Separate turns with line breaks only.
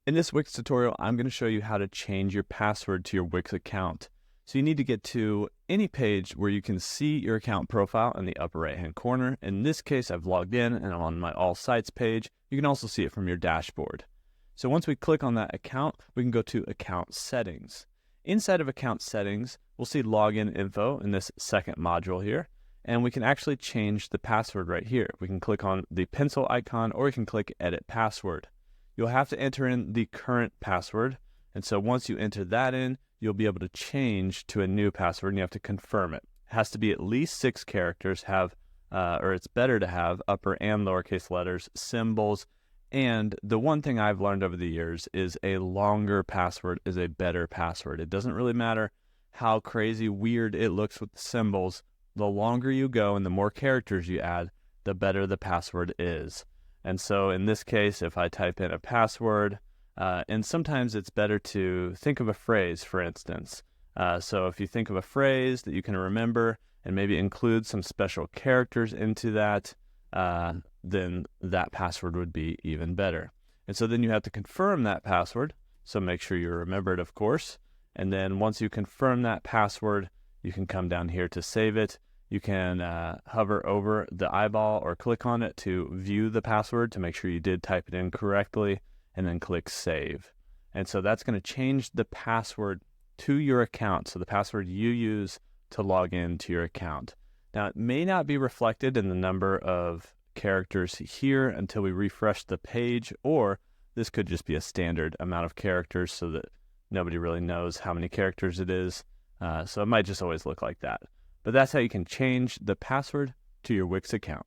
In this Wix tutorial, I'm going to show you how to change your password to your Wix account. So you need to get to any page where you can see your account profile in the upper right-hand corner. In this case, I've logged in and I'm on my All Sites page. You can also see it from your dashboard. So once we click on that account, we can go to Account Settings. Inside of Account Settings, we'll see Login Info in this second module here. And we can actually change the password right here. We can click on the pencil icon or you can click Edit Password. You'll have to enter in the current password. And so once you enter that in, you'll be able to change to a new password and you have to confirm it. It has to be at least 6 characters, or it's better to have upper and lowercase letters, symbols. And the one thing I've learned over the years is a longer password is a better password. It doesn't really matter how crazy weird it looks with the symbols. The longer you go and the more characters you add, the better the password is. And so in this case, if I type in a password, and sometimes it's better to think of a phrase, for instance. So if you think of a phrase that you can remember and maybe include some special characters into that, then that password would be even better. And so then you have to confirm that password. So make sure you remember it, of course. And then once you confirm that password, you can come down here to save it. You can hover over the eyeball or click on it to view the password to make sure you did type it in correctly, and then click Save. And so that's going to change the password to your account, so the password you use to log into your account. Now, it may not be reflected in the number of characters here until we refresh the page, or this could just be a standard amount of characters so that nobody really knows how many characters it is. So it might just always look like that. But that's how you can change the password to your Wix account.